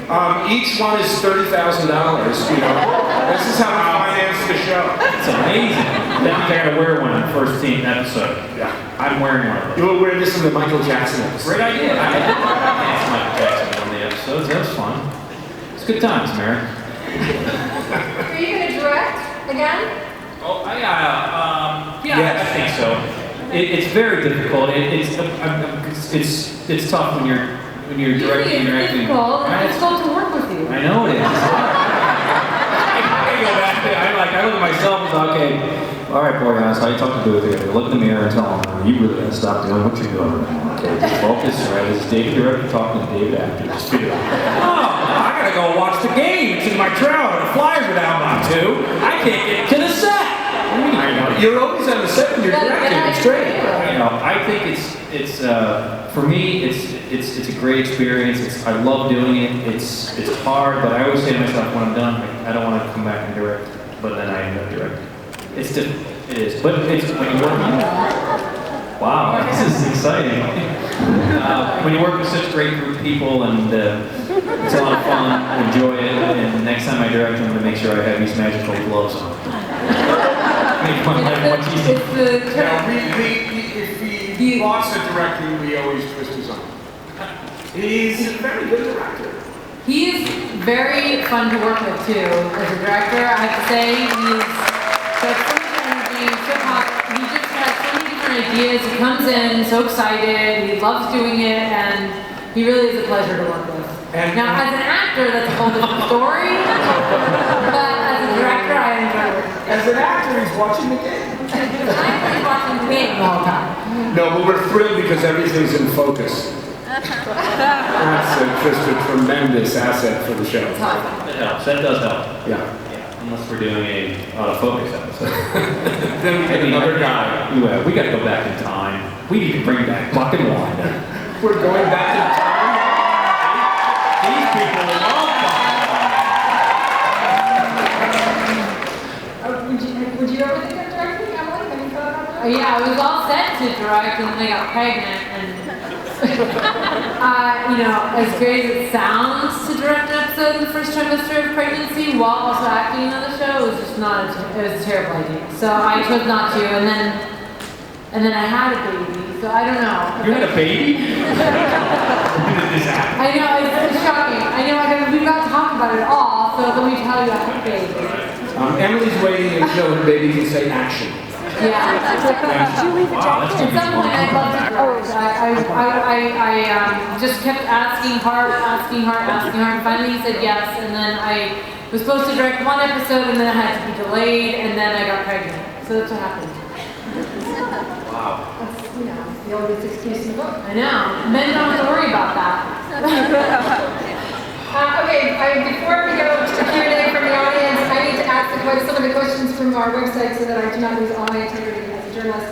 Each one is $30,000, you know. This is how we finance the show. It's amazing. That means I gotta wear one in the first episode. Yeah. I'm wearing one. You will wear this in the Michael Jackson episode. Great idea. I danced Michael Jackson in one of the episodes. That was fun. It's good times, Mary. Are you going to direct again? Oh, yeah, I think so. It's very difficult. It's tough when you're directing and acting. It's difficult to work with you. I know it is. I go back there. I look at myself and say, okay, all right, Boreas, how you talk to Booth? Look in the mirror and tell him, you really gotta stop doing what you're doing. Okay, just focus, right? This is David director talking to David actor. Just figure it out. Oh, I gotta go watch the game. It's in my trailer. The Flyers are down by 2. I can't get to the set. I know. You're always on the set when you're directing. It's great. You know, I think it's for me, it's a great experience. I love doing it. It's hard, but I always say to myself when I'm done, I don't want to come back and direct, but then I end up directing. It is, but it's when you work. Wow, this is exciting. When you work with such a great group of people, and it's a lot of fun, enjoy it. And next time I direct, I'm going to make sure I have these magical gloves on. Make my life much easier. If he wants to direct me, we always twist his arm. He's a very good director. He is very fun to work with too, as a director. I have to say, he's got so much energy, so hot. He just has so many different ideas. He comes in so excited. He loves doing it, and he really is a pleasure to work with. Now, as an actor, that's a whole different story. But as a director, I enjoy it. As an actor, he's watching the game. He's watching the game all the time. No, but we're thrilled because everything's in focus. That's just a tremendous asset for the show. It helps. That does help. Yeah. Unless we're doing a focus episode. Then we get another guy. We got to go back in time. We need to bring back Buck and Wanda. We're going back in time. These people love Would you ever think of directing, Emily? Have you thought about that? Yeah, I was all set to direct, and then I got pregnant, and you know, as great as it sounds to direct an episode in the first trimester of pregnancy while also acting on the show, it was just not. It was a terrible idea. So I chose not to, and then I had a baby. So I don't know. You had a baby? I know, it's shocking. I know, we've not talked about it at all, so let me tell you I had a baby. Emily's waiting until her baby can say action. Yeah. Did you leave the jacket? At some point I'd love to direct. I just kept asking hard, and finally he said yes, and then I was supposed to direct one episode, and then it had to be delayed, and then I got pregnant. So that's what happened. Wow. That's, you know, the oldest excuse in the book. I know. Men don't have to worry about that. Okay, before we go to Q&A from the audience, I need to ask some of the questions from our website so that I do not lose all my integrity as a journalist.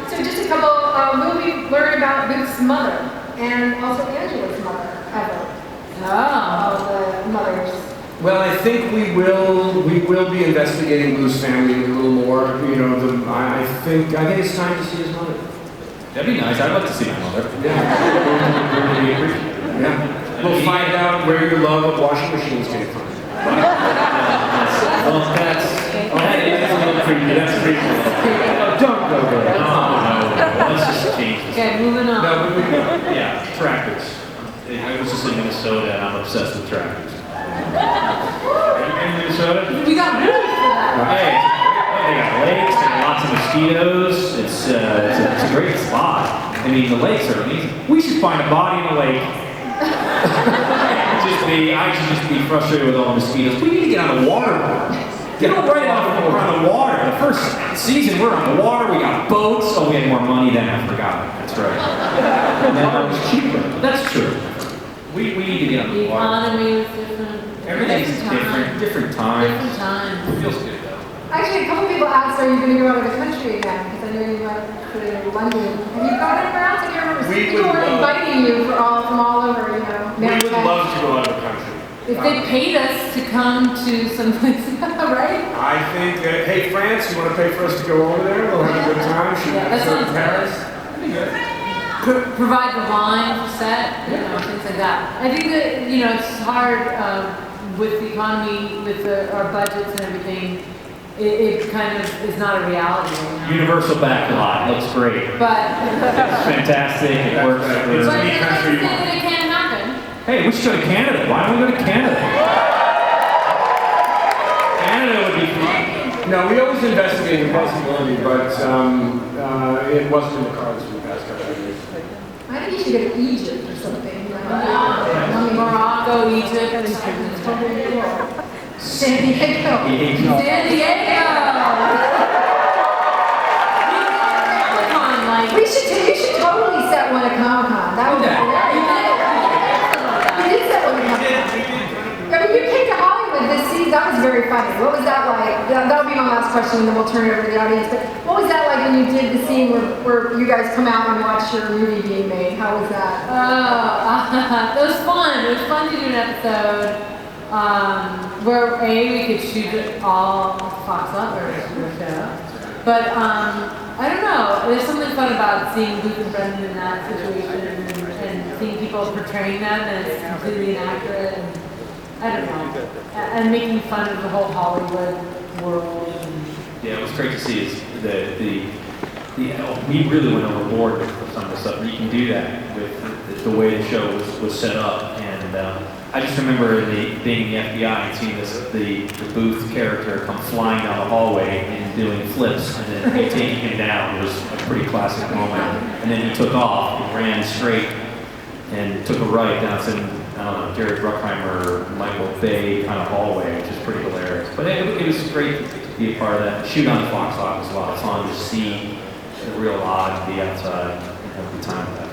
So just a couple, will we learn about Booth's mother and also Angela's mother ever? Oh, the mothers. Well, I think we will be investigating Blue's family a little more. You know, I think it's time to see his mother. That'd be nice. I'd like to see my mother. Yeah. We'll find out where your love of washing machines came from. Well, that's a little creepy. That's creepy. Don't go there. No. Let's just change this. Okay, moving on. Yeah, tractors. I was just in Minnesota, and I'm obsessed with tractors. Have you been in Minnesota? We got rules for that. Hey, they got lakes and lots of mosquitoes. It's a great spot. I mean, the lakes are amazing. We should find a body in a lake. I should just be frustrated with all the mosquitoes. We need to get on the water. Get right on the water. The first season, we're on the water. We got boats. Oh, we had more money then. I forgot. That's right. And then it was cheaper. That's true. We need to get on the water. The economy is different. Everything's different. Different times. Different times. It feels good though. Actually, a couple people asked, are you going to go out of the country again? Because I know you went to London. Have you gone anywhere else? I can't remember. People were inviting you from all over, you know. We would love to go out of the country. If they paid us to come to someplace, right? I think that, hey, France, you want to pay for us to go over there? We'll have a good time. Should we go to Paris? That'd be good. provide the line for set, things like that. I think that, it's hard with the economy, with our budgets and everything. It kind of is not a reality right now. Universal backlot looks great. But It's fantastic. It works. but It's it any country you doesn't mean want. that it can't happen. Hey, we should go to Canada. Why don't we go to Canada? Canada would be fun. No, we always investigate the possibility, but it wasn't in the cards for the past couple of years. I think you should go to Egypt or something. Morocco, Egypt, San Diego. San Diego. You should totally set one at Comic-Con. That would be You did set one at Comic-Con. I mean, you came to Hollywood this season. That was very funny. What was that like? That'll be my last question, and then we'll turn it over to the audience. But what was that like when you did the scene where you guys come out and watch your movie being made? How was that? It was fun. It was fun to do an episode where we could shoot it all Fox up or show. But I don't know. There's something fun about seeing Luke and Brendan in that situation and seeing people portraying them and it's completely inaccurate. And, I don't know. And making fun of the whole Hollywood world. Yeah, it was great to see we really went overboard with some of the stuff. And you can do that with the way the show was set up. And I just remember being in the FBI and seeing the Booth character come flying down the hallway and doing flips and then taking him down. It was a pretty classic moment. And then he took off and ran straight and took a right down some, I don't know, Jerry Bruckheimer, Michael Bay kind of hallway, which is pretty hilarious. But it was great to be a part of that. Shoot on the Fox lot was a lot of fun to see the real live, be outside, and have a good time with that.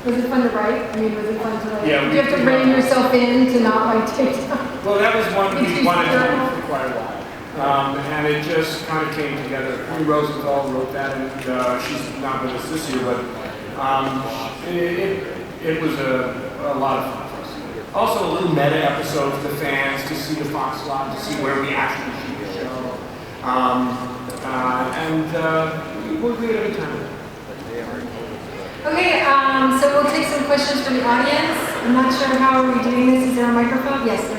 Was it fun to write? I mean, was it fun to write? Yeah, Did you have to rein yourself in to not like take time? Well, that was one It's we just wanted to terrible. do for quite a while. And it just kind of came together. Lee Rosenthal wrote that, and she's not with us this year, but it was a lot of fun for us. Also, a little meta episode for the fans to see the Fox lot, to see where we actually shoot the show. We'll do it every time. Okay, so we'll take some questions from the audience. I'm not sure how are we doing this. Is there a microphone? Yes, there